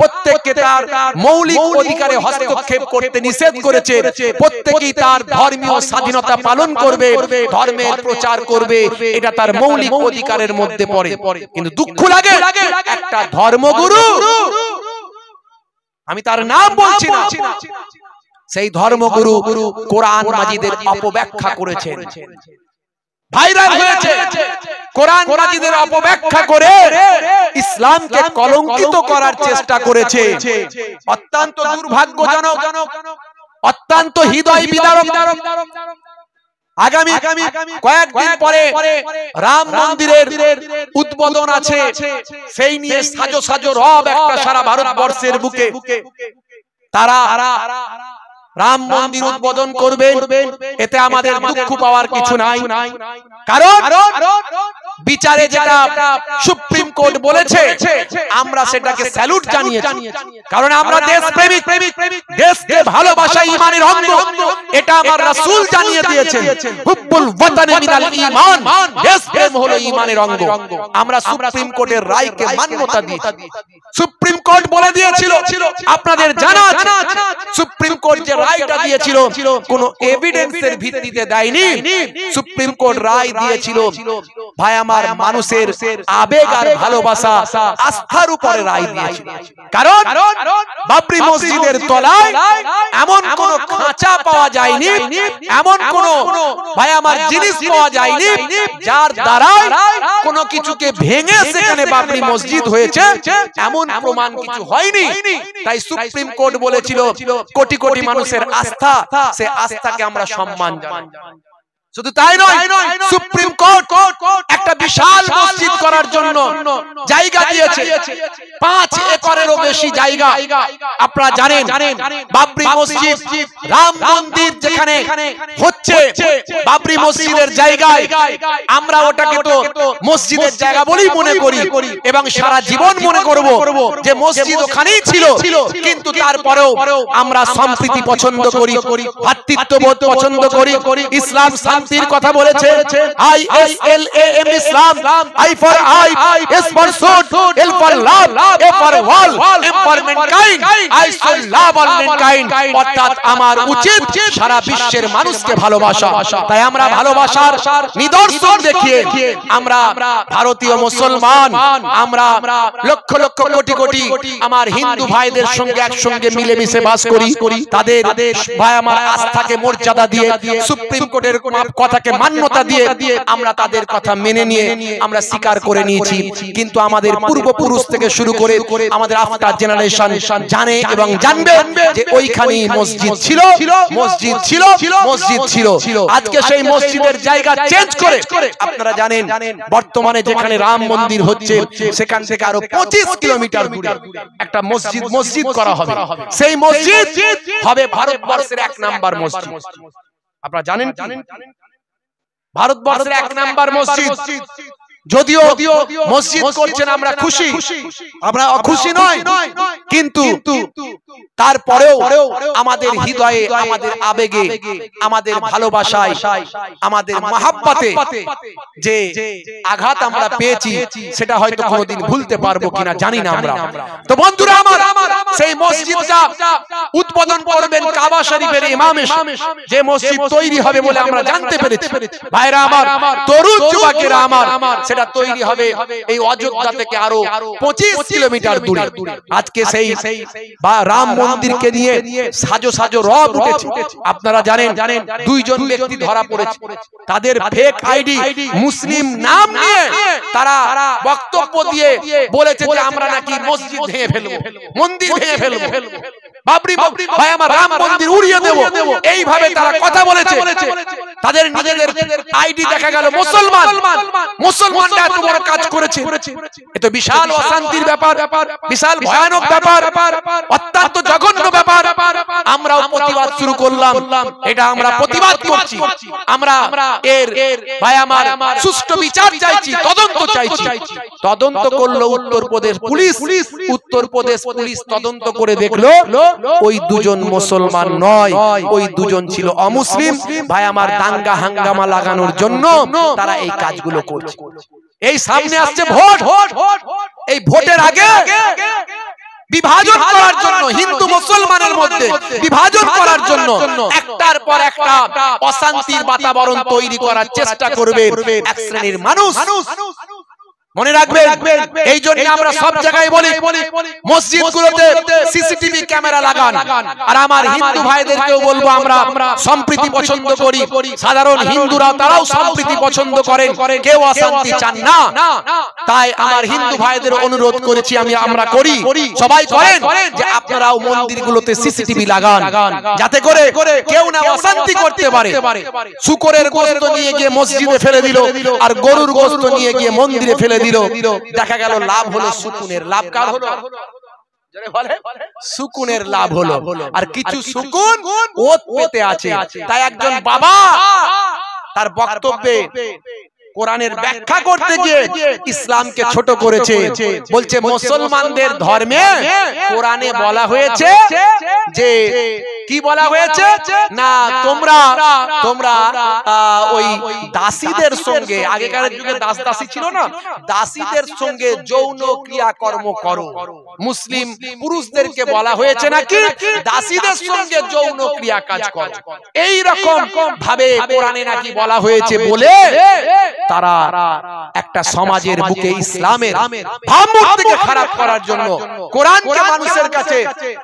প্রত্যেককে তার মৌলিক অধিকারে হস্তক্ষেপ করতে নিষেধ করেছে। প্রত্যেকেই তার ধর্মীয় স্বাধীনতা পালন করবে, ধর্মের প্রচার করবে, এটা তার মৌলিক অধিকারের মধ্যে পড়ে। কিন্তু দুঃখ লাগে, একটা ধর্মগুরু, আমি তার নাম বলছি না, সেই ধর্মগুরু কোরআন মাজিদের অপব্যাখ্যা করেছেন, ভাইরাল হয়েছে। কোরআন মাজিদের অপব্যাখ্যা করে ইসলামকে কলঙ্কিত করার চেষ্টা করেছে। অত্যন্ত দুর্ভাগ্যজনক, অত্যন্ত হৃদয় বিদারক। আগামী কয়েকদিন পরে রাম মন্দিরের উদ্বোধন আছে, সেই নিয়ে সাজো সাজো রব একটা সারা ভারতবর্ষের বুকে। তারা রাম মন্দির উদ্বোধন করবেন, এতে আমাদের দুঃখ পাওয়ার কিছু নাই। কারণ বিচারে যেটা সুপ্রিম কোর্ট বলেছে আমরা সেটাকে স্যালুট জানিয়েছি, কারণ আমরা দেশপ্রেমিক, দেশকে ভালোবাসা ঈমানের অঙ্গ, এটা আমার রাসূল জানিয়ে দিয়েছেন। হুব্বুল ওয়াতানি মিনাল ঈমান, দেশপ্রেম হলো ঈমানের অঙ্গ। আমরা সুপ্রিম কোর্টের রায়কে মান্যতা দিয়েছি। সুপ্রিম কোর্ট বলে দিয়েছিল, আপনাদের জানা আছে সুপ্রিম কোর্ট যে রায়টা দিয়েছিল কোনো এভিডেন্সের ভিত্তিতে দেয়নি। সুপ্রিম কোর্ট রায় দিয়েছিল ভাই আমার মানুষের আবেগ আর ভালোবাসা আস্থার উপরে রায় দিয়েছিল। কারণ বাবরি মসজিদের তলায় এমন কোন খাঁচা পাওয়া যায়নি, এমন কোন ভাই আমার জিনিস পাওয়া যায়নি যার দ্বারা কোনো কিছুকে ভেঙে সেখানে বাবরি মসজিদ হয়েছে, এমন প্রমাণ কিছু হয়নি। তাই সুপ্রিম কোর্ট বলেছিল কোটি কোটি মানুষের আস্থা, সে আস্থাকে আমরা সম্মান জানাই। শুধু তাই নয়, সুপ্রিম কোর্ট একটা বিশাল মসজিদ করার জন্য জায়গা দিয়েছে, 5 একরেরও বেশি জায়গা। আপনারা জানেন বাবরি মসজিদ, রাম মন্দির যেখানে হচ্ছে বাবরি মসজিদের জায়গায়, আমরা ওটাকে তো মসজিদের জায়গা বলেই মনে করি এবং সারা জীবন মনে করব যে মসজিদ ওখানেই ছিল। কিন্তু তারপরেও আমরা সম্প্রীতি পছন্দ করি, ভ্রাতৃত্ববোধ পছন্দ করি। ইসলাম শান্তির কথা বলেছে, ISLAM Islam, I for I, S for sword, L for love, A for wall, M for mankind, I shall love all mankind। অর্থাৎ আমার উচিত সারা বিশ্বের মানুষকে ভালোবাসা। তাই আমরা ভালোবাসার নিদর্শন দেখিয়ে আমরা ভারতীয় মুসলমান, আমরা লক্ষ লক্ষ কোটি কোটি আমার হিন্দু ভাইদের সঙ্গে একসঙ্গে মিলেমিশে বাস করি। তাদের ভাই আমার আস্থাকে মর্যাদা দিয়ে, সুপ্রিম কোর্টের কথাকে মান্যতা দিয়ে আমরা তাদের কথা মেনে নিয়ে আমরা স্বীকার করে নিয়েছি। কিন্তু আমাদের পূর্বপুরুষ থেকে শুরু করে আমাদের আফটার জেনারেশন জানে এবং জানবে যে ওইখানেই মসজিদ ছিল, মসজিদ ছিল, মসজিদ ছিল। আজকে সেই মসজিদের জায়গা চেঞ্জ করে আপনারা জানেন বর্তমানে যেখানে রাম মন্দির হচ্ছে সেখান থেকে আরো 25 কিলোমিটার দূরে একটা মসজিদ করা হবে। সেই মসজিদ হবে ভারতবর্ষের 1 নাম্বার মসজিদ। আপনারা জানেন ভারতবর্ষের 1 নাম্বার মসজিদ। যদিও মসজিদ করছেন আমরা খুশি, আমরা অখুশি নয়, কিন্তু তারপরেও আমাদের হৃদয়ে, আমাদের আবেগে, আমাদের ভালোবাসায়, আমাদের মহাব্বতে যে আঘাত আমরা পেয়েছি সেটা হয়তো কোনোদিন ভুলতে পারবো কিনা জানি না আমরা। তো বন্ধুরা আমার, সেই মসজিদটা উদ্বোধন করবেন কাবা শরীফের ইমাম এসে, যে মসজিদ তৈরি হবে বলে আমরা জানতে পেরেছি। ভাইরা আমার, তরুণ যুবকেরা আমার, সেটা তৈরি হবে এই অযোধ্যা থেকে আরো 25 কিলোমিটার দূরে। আজকে সেই রাম মন্দিরকে নিয়ে সাজো সাজো রব উঠেছে। আপনারা জানেন 2 জন ব্যক্তি ধরা পড়েছে, তাদের ফেক আইডি মুসলিম নাম নিয়ে তারা বক্তব্য দিয়ে বলেছে যে আমরা নাকি মসজিদ ভেঙে ফেলবো, মন্দির ভেঙে ফেলবো, বাবরি ভাই আমার রাম মন্দির উড়িয়ে দেব, এইভাবে তারা কথা বলেছে। তাদের নিজেদের আইডি দেখা গেল মুসলমান, মুসলমানরা এত বড় কাজ করেছে। এটা বিশাল অশান্তির ব্যাপার, বিশাল ভয়ানক ব্যাপার, অত্যন্ত জঘন্য ব্যাপার। আমরাও প্রতিবাদ শুরু করলাম, এটা আমরা প্রতিবাদ করছি। আমরা এর ভাই আমার সুষ্ঠু বিচার চাইছি, তদন্ত চাইছি। তদন্ত করলো উত্তরপ্রদেশ পুলিশ। উত্তরপ্রদেশ পুলিশ তদন্ত করে দেখলো ওই 2 জন মুসলমান নয়, ওই 2 জন ছিল অমুসলিম। ভাই আমার দাঙ্গা হাঙ্গামা লাগানোর জন্য তারা এই কাজগুলো করছে। এই সামনে আসছে ভোট, এই ভোটের আগে বিভাজন করার জন্য, হিন্দু মুসলমানের মধ্যে বিভাজন করার জন্য একটার পর একটা অশান্তির বাতাবরণ তৈরি করার চেষ্টা করবে এক শ্রেণীর মানুষ। মনে রাখবেন, এই জন্য আমরা সব জায়গায় বলি মসজিদগুলোতে সিসিটিভি ক্যামেরা লাগান। আর আমার হিন্দু ভাইদেরকেও বলবো, আমরা সম্প্রীতি পছন্দ করি, সাধারণ হিন্দুরা তারাও সম্প্রীতি পছন্দ করেন, কেউ অশান্তি চান না। তাই আমার হিন্দু ভাইদের অনুরোধ করেছি, আমরা করি, সবাই করেন, যে আপনারাও মন্দিরগুলোতে সিসিটিভি লাগান, যাতে করে কেউ না অশান্তি করতে পারে। শূকরের গোশত নিয়ে গিয়ে মসজিদে ফেলে দিল আর গরুর গোশত নিয়ে গিয়ে মন্দিরে ফেলে দিল, দেখা গেল লাভ হলো সুকুনের। লাভ কার হলো? সুকুনের লাভ হলো, আর কিছু সুকুন ওত পেতে আছে। তাই একজন বাবা তার বক্তব্যে কোরআনের ব্যাখ্যা করতে গিয়ে ইসলামকে ছোট করেছে। বলছে মুসলমানদের ধর্মে কোরআনে বলা হয়েছে যে কি বলা হয়েছে না তোমরা ওই দাসীদের সঙ্গে, আগেকার যুগে দাস দাসী ছিল না, দাসীদের সঙ্গে যৌন ক্রিয়াকর্ম করো। মুসলিম পুরুষদেরকে বলা হয়েছে নাকি দাসীদের সঙ্গে যৌন ক্রিয়া কাজ করো। এই রকম ভাবে কোরআনে নাকি বলা হয়েছে বলে তারা একটা সমাজের বুকে ইসলামের ভাবমূর্তিকে খারাপ করার জন্য, কোরআনকে মানুষের কাছে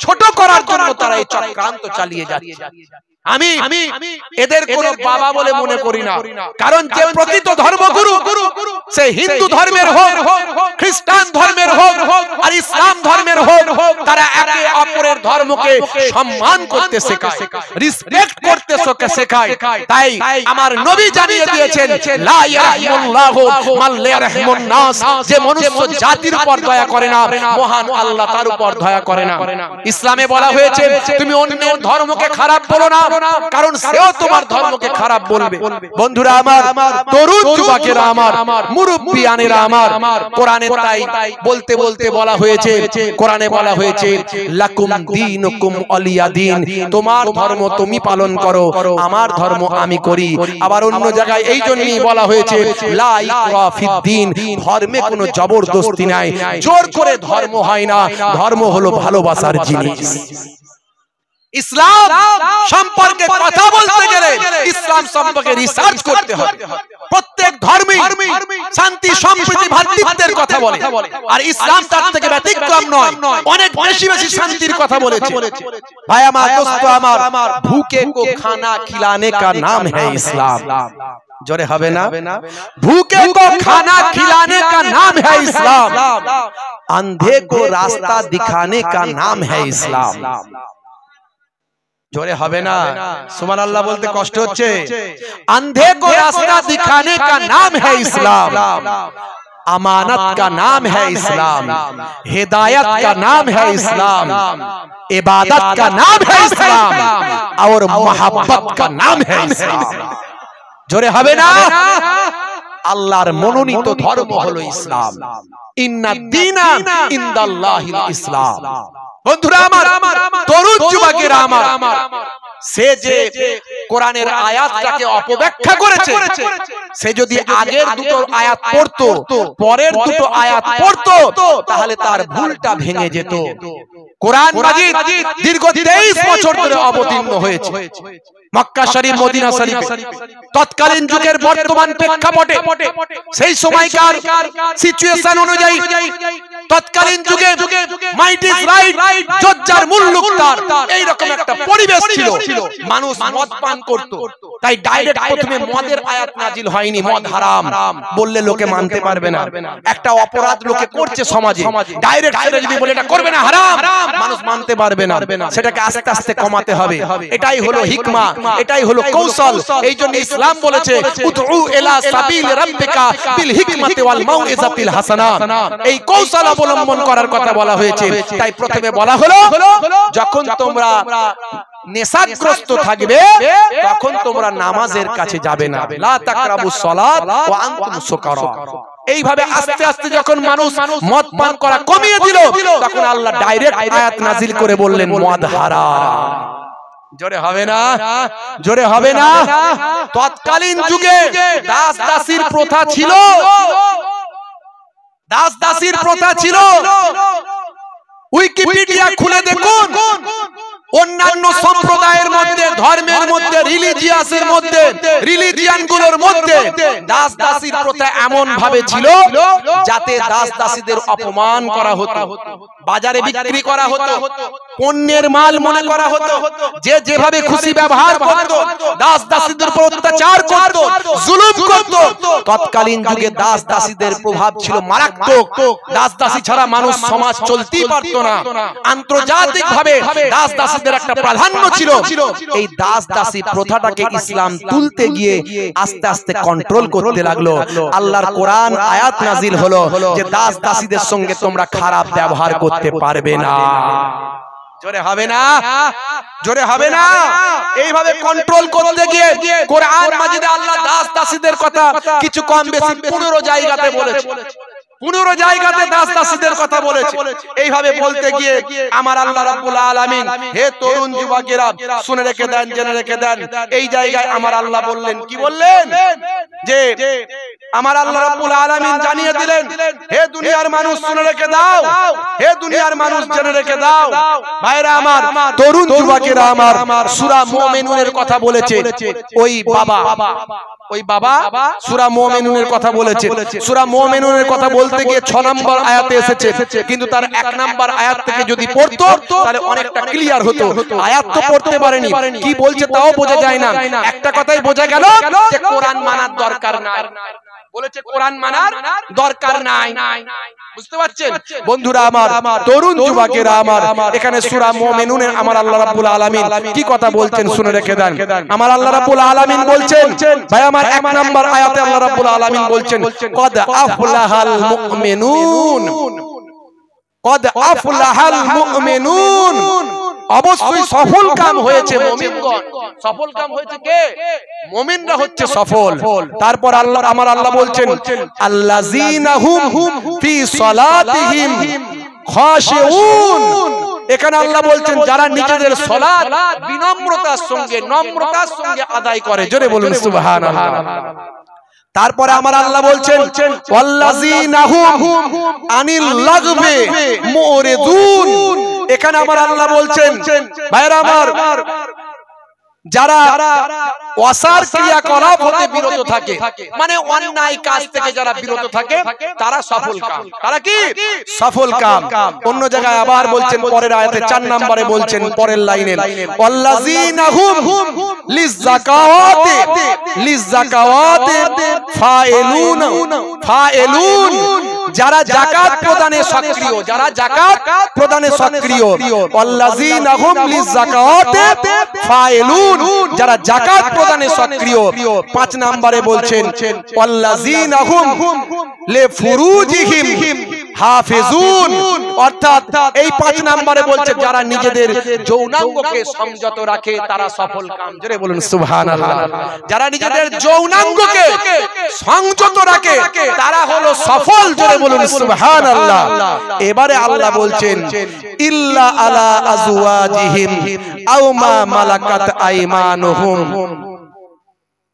ছোট করার জন্য তারা এই চক্রান্ত চালিয়ে যাচ্ছে। আমি এদের কোন বাবা বলে মনে করি না, কারণ যে প্রকৃত ধর্মগুরু সে হিন্দু ধর্মের হোক, খ্রিস্টান ধর্মের হোক আর ইসলাম ধর্মের হোক, তারা একে অপরের ধর্মকে সম্মান করতে শেখায়, রেসপেক্ট করতে শেখায়। তাই আমার নবী জানিয়ে দিয়েছেন লা ইয়ারহামুল্লাহু মান লা ইয়ারহামুন নাস, যে মনুষ্য জাতির উপর দয়া করে না মহান আল্লাহ তার উপর দয়া করে না। ইসলামে বলা হয়েছে তুমি অন্যের ধর্মকে খারাপ বলো না, কারণ সেও তোমার ধর্মকে খারাপ বলবে। বন্ধুরা আমার, তরুণ যুবকেরা আমার, মুরব্বিয়ানেরা আমার, কোরআনে তাই বলতে বলতে বলা হয়েছে, কোরআনে বলা হয়েছে লাকুম দীনুকুম ওয়ালিয়া দীন, তোমার ধর্ম তুমি পালন করো, আমার ধর্ম আমি করি। আবার অন্য জায়গায় এই জন্যই বলা হয়েছে লা ইকরাহা ফিদ্দীন, ধর্মে কোনো জবরদস্তি নাই, জোর করে ধর্ম হয় না, ধর্ম হলো ভালোবাসার জিনিস। ইসলাম সম্পর্কে কথা বলতে গেলে ইসলাম সম্পর্কে রিসার্চ করতে হবে। প্রত্যেক ধর্মই শান্তি সম্প্রীতি ভ্রাতৃত্বের কথা বলে, আর ইসলাম তার থেকে ব্যতিক্রম নয়, অনেক বেশি বেশি শান্তির কথা বলেছে। ভাই আমার, দোস্ত আমার, ভুকে কো খানা খিলানে কা নাম হ্যায় ইসলাম। जोरे হবে না, भूखे को खाना खिलाने का नाम है इस्लाम, अंधे को रास्ता दिखाने का नाम है इस्लाम। जोरे হবে না, सुभान बोलते कष्ट होच्छे। अंधे को रास्ता दिखाने का नाम है इस्लाम, अमानत का नाम है इस्लाम, हिदायत का नाम है इस्लाम, इबादत का नाम है इस्लाम, और मोहब्बत का नाम है इस्लाम। जोरे হবে না, আল্লাহর মনোনীত ধর্ম হলো ইসলাম। ইন্না দীনা ইনদাল্লাহিল ইসলাম। বন্ধুরা আমার, তরুণ যুবকেরা আমার, সে যে কোরআনের আয়াতটাকে অপব্যাখ্যা করেছে, সে যদি আগের দুটো আয়াত পড়তো, পরের দুটো আয়াত পড়তো, তাহলে তার ভুলটা ভেঙে যেত। কোরআন মাজিদ দীর্ঘ 23 বছর ধরে অবতীর্ণ হয়েছে মক্কা শরীফ, মদিনা শরীফ। তৎকালীন যুগের বর্তমান প্রেক্ষাপটে, সেই সময়কার সিচুয়েশন অনুযায়ী তৎকালীন যুগে মাইট ইজ রাইট, জজ্জার মুল্লুক তার, এই রকম একটা পরিবেশ ছিল। মানুষ মদ পান করত, তাই ডাইরেক্ট প্রথমে মদের আয়াত নাজিল হয়নি, মদ হারাম বললে লোকে মানতে পারবে না। একটা অপরাধ লোকে করছে সমাজে, ডাইরেক্ট সেটা যদি বলে এটা করবে না হারাম, মানুষ মানতে পারবে না। সেটাকে আস্তে আস্তে কমাতে হবে। এটাই হলো হিকমা, এটাই হলো কৌশল। এই জন্য ইসলাম বলেছে উদউ ইলা সাবিল রাব্বিকা বিল হিকমাতি ওয়াল মাউইজাতিল হাসানা, এই কৌশল অবলম্বন করার কথা বলা হয়েছে। তাই প্রথমে বলা হলো যখন তোমরা নেশাগ্রস্ত থাকবে তখন তোমরা নামাজের কাছে যাবে না, লা তাকরাবুস সালাত ওয়া আনতুম সুকারা। এইভাবে আস্তে আস্তে যখন মানুষ মদ পান করা কমিয়ে দিল, তখন আল্লাহ ডাইরেক্ট আয়াত নাজিল করে বললেন মদ হারাম। জোরে হবে না, জোরে হবে না। তৎকালীন যুগে দাস দাসীর প্রথা ছিল, দাস দাসীর প্রথা ছিল। উইকিপিডিয়া খুলে দেখুন, অন্যান্য সম্প্রদায়ের মধ্যে, ধর্মের মধ্যে, রিলিজিয়াসের মধ্যে, রিলিজিয়ান গুলোর মধ্যে দাস দাসীর প্রথা এমন ভাবে ছিল যাতে দাস দাসীদের অপমান করা হতো, বাজারে বিক্রি করা হতো, পণ্যের মাল মনে করা হতো, যে যেভাবে খুশি ব্যবহার করত, দাস দাসীদের উপর অত্যাচার করত, জুলুম করত। তৎকালীন যুগে দাস দাসীদের প্রভাব ছিল মারাত্মক। দাস দাসী ছাড়া মানুষ সমাজ চলতেই পারত না। আন্তর্জাতিক ভাবে দাস দাসীদের একটা প্রাধান্য ছিল। এই দাস দাসী প্রথাটাকে ইসলাম তুলতে গিয়ে আস্তে আস্তে কন্ট্রোল করতে লাগলো। আল্লাহর কোরআন আয়াত নাজিল হলো যে দাস দাসীদের সঙ্গে তোমরা খারাপ ব্যবহার করতে পারবে না। জোরে হবে না, জোরে হবে না। এইভাবে কন্ট্রোল করতে গিয়ে কোরআন মাজিদে আল্লাহ দাস দাসীদের কথা কিছু কম বেশি 15 জায়গাতে বলেছে, 15 জায়গাতে দাস দাসীদের কথা বলেছে। এইভাবে বলতে গিয়ে আমার আল্লাহ রাব্বুল আলামিন, হে তরুণ যুবকেরা শুনে রেখে দেন, জেনে রেখে দেন, এই জায়গায় আমার আল্লাহ বললেন, কি বললেন, যে আমার আল্লাহ রাব্বুল আলামিন জানিয়ে দিলেন, হে দুনিয়ার মানুষ শুনে রেখে দাও, হে দুনিয়ার মানুষ জেনে রেখে দাও। ভাইরা আমার, তরুণ যুবকেরা আমার, সূরা মুমিনুনের কথা বলেছে ওই বাবা সূরা মুমিনুনের কথা বলেছে। সূরা মুমিনুনের কথা বলতে গিয়ে 6 নম্বর আয়াতে এসেছে, কিন্তু তার 1 নম্বর আয়াত থেকে যদি পড়তো তাহলে অনেকটা ক্লিয়ার হতো। আয়াত তো পড়তে পারেনি, কি বলছে তাও বোঝা যায় না। একটা কথাই বোঝা গেল যে কোরআন মানার দরকার নাই, বলেছে কোরআন মানার দরকার নাই। বুঝতে পারছেন বন্ধুরা আমার, তরুণ যুবকেরা আমার, এখানে সূরা মুমিনুনের আমার আল্লাহ রাব্বুল আলামিন কি কথা বলছেন শুনে রেখে দেন। আমার আল্লাহ রাব্বুল আলামিন বলছেন, ভাই আমার 1 নম্বর আয়াতে আল্লাহ রাব্বুল আলামিন বলছেন, কদ আফলাহাল মুমিনুন, কদ আফলাহাল মুমিনুন, অবশ্যই সফল কাম হয়েছে মুমিনগণ। সফল কাম হয়েছে কে? মুমিনরা হচ্ছে সফল। তারপর আল্লাহ আমার আল্লাহ বলছেন, আল্লাযীনা হুম ফি সালাতিহিম খাশিউন। এখানে আল্লাহ বলছেন যারা নিজেদের সালাত বিনম্রতার সঙ্গে, নম্রতার সঙ্গে আদায় করে। জোরে বলুন সুবহানাল্লাহ। তারপরে আমার আল্লাহ বলছেন, ওয়াল্লাযীনা হুম আনিল লাগবে মুরিদুন। এখানে আমার আল্লাহ বলছেন, ভাইরা আমার, যারা অসার ক্রিয়াকলাপ হতে বিরত থাকে, মানে অন্যায় কাজ থেকে যারা বিরত থাকে, তারা সফল কাম। তারা কি? সফল কাম। অন্য জায়গায় আবার বলছেন, পরের আয়াতে 4 নম্বরে বলছেন, পরের লাইনে, ওয়াল্লাযীনা হুম লিযাকাওয়াতি ফাইলুন। যারা যাকাত প্রদানে সক্রিয়, যারা যাকাত প্রদানে সক্রিয়। ওয়াল্লাযীনা হুম লিযাকাওয়াতি ফাইলুন, যারা যাকাত প্রদানে সক্রিয়। 5 নম্বরে বলছেন, ওয়াল্লাযীনা হুম লিফুরুজিহিম হাফিজুন। অর্থাৎ এই 5 নম্বরে বলছে যারা নিজেদের যৌনাঙ্গকে সংযত রাখে তারা সফল কাম। জোরে বলুন সুবহানাল্লাহ। যারা নিজেদের যৌনাঙ্গকে সংযত রাখে তারা হলো সফল। জোরে বলুন সুবহানাল্লাহ। এবারে আল্লাহ বলছেন, ইল্লা আলা আজওয়াজিহিম আও মা মালাকাত আইমানুহুম।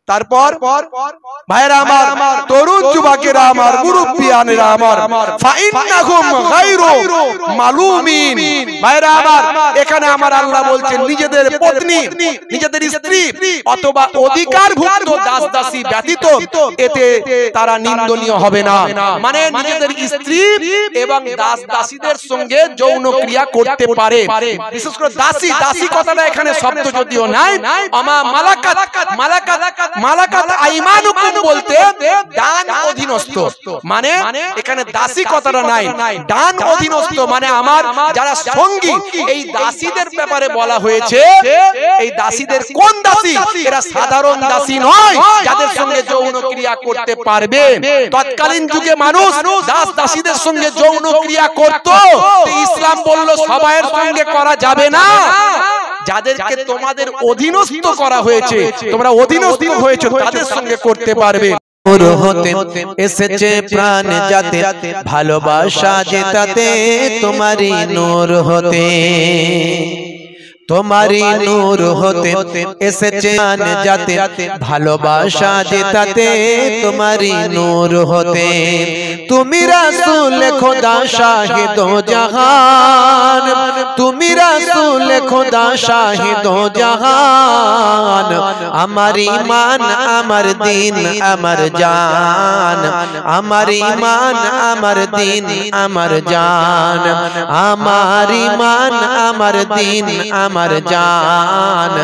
তারপর ভাইরা আমার, তরুণ যুবকেরা আমার, মুরব্বিয়ানেরা আমার, ফাইন্নাহুম গায়রু মালুমিন। ভাইরা আমার, এখানে আমার আল্লাহ বলছেন নিজেদের পত্নী, নিজেদের স্ত্রী অথবা অধিকারভুক্ত দাস দাসী ব্যতীত এতে তারা নিন্দনীয় হবে না। মানে নিজেদের স্ত্রী এবং দাস দাসীদের সঙ্গে যৌন ক্রিয়া করতে পারে। বিশেষ করে দাসী, দাসী কথাটা এখানে শব্দ যদিও নাই, আমা মালাকাত, মালাকাত আইমানুকুম বলতে দান অধীনস্থ, মানে এখানে দাসী কথাটা নাই, দান অধীনস্থ মানে আমার যারা সঙ্গী। এই দাসীদের ব্যাপারে বলা হয়েছে, এই দাসীদের কোন দাসী? এরা সাধারণ দাসী নয় যাদের সঙ্গে যৌন ক্রিয়া করতে পারবে। তৎকালীন যুগে মানুষ দাস দাসীদের সঙ্গে যৌন ক্রিয়া করত, ইসলাম বলল সবাইয়ের সঙ্গে করা যাবে না। যাদেরকে তোমাদের অধীনস্থ করা হয়েছে, তোমরা অধীনস্থ হয়েছে, তাদের সঙ্গে করতে পারবে। নূর হতে এসেছে প্রাণ যাতে, ভালোবাসা জেতাতে তোমারই নূর হতে, তোমারই নূর হতে এসেছে প্রাণ যাতে, ভালোবাসা জেতাতে তোমারই নূর হতে। তুমি রাসূল খোদা শাহিদো জাহান, তুমি রাসূল খোদা শাহিদো জাহান। আমার ঈমান আমার দিন আমার জান, আমার ঈমান আমার দিন আমার জান, আমার ঈমান আমার দিন আমার জান,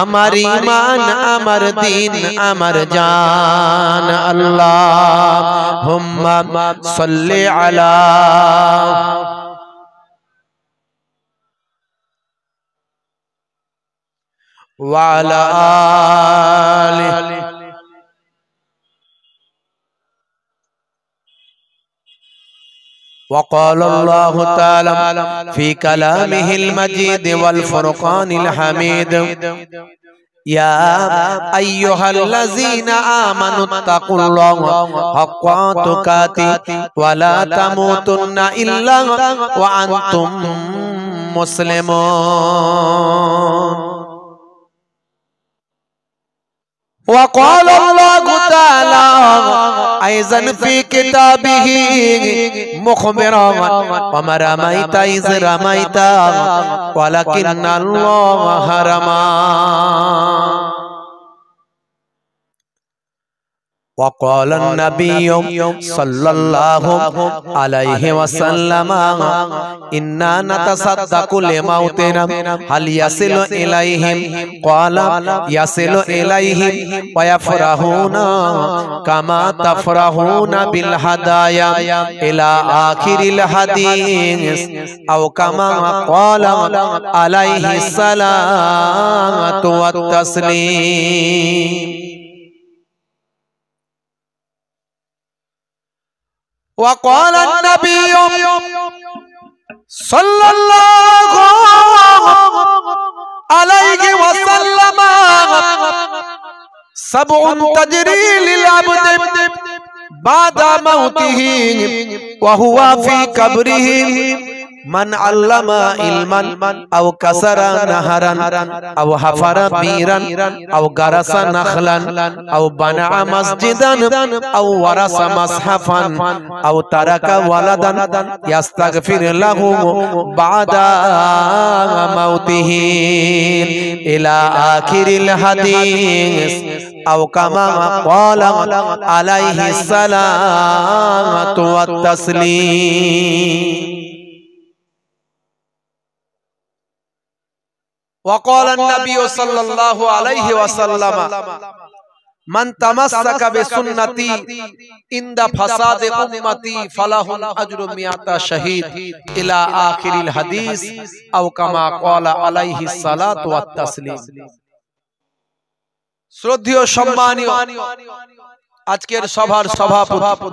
আমার ঈমান আমার দিন আমার জান। আল্লাহুম্মা সাল্লি আলা ওয়া আলা আলিহি وقال الله تعالى في كلامه المجيد والفرقان الحميد يا أيها الذين آمنوا اتقوا الله حق تقاته ولا تموتن إلا وأنتم مسلمون وقال الله تعالى أيضا في كتابه مخبرا وما رميت إذ رميت ولكن الله رمى وقال النبي صلى الله عليه وسلم إنا نتصدق لموتنا هل يصل إليهم قال يصل إليهم ويفرحون كما تفرحون بالهدايا إلى آخر الحديث أو كما قال عليه الصلاة والتسليم وقال النبي صلى الله عليه وسلم سبع تجري للعبد بعد موته وهو في قبره من علم علما أو كسر نهرا أو حفر بيرا أو غرس نخلا أو بنى مسجدا أو ورث مصحفا أو ترك ولدا يستغفر له بعد موته إلى آخر الحديث أو كما قال عليه الصلاة والتسليم وقال النبي صلى الله عليه وسلم من تمسك بسنتي عند فساد أمتي فله أجر 100 شهيد إلى آخر الحديث أو كما قال عليه الصلاة والتسليم শ্রদ্ধেয় সম্মানীয় আজকের সভার সভাপতি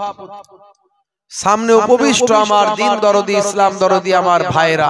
সামনে উপবিষ্ট আমার দিন দরদি ইসলাম দরদি আমার ভাইরা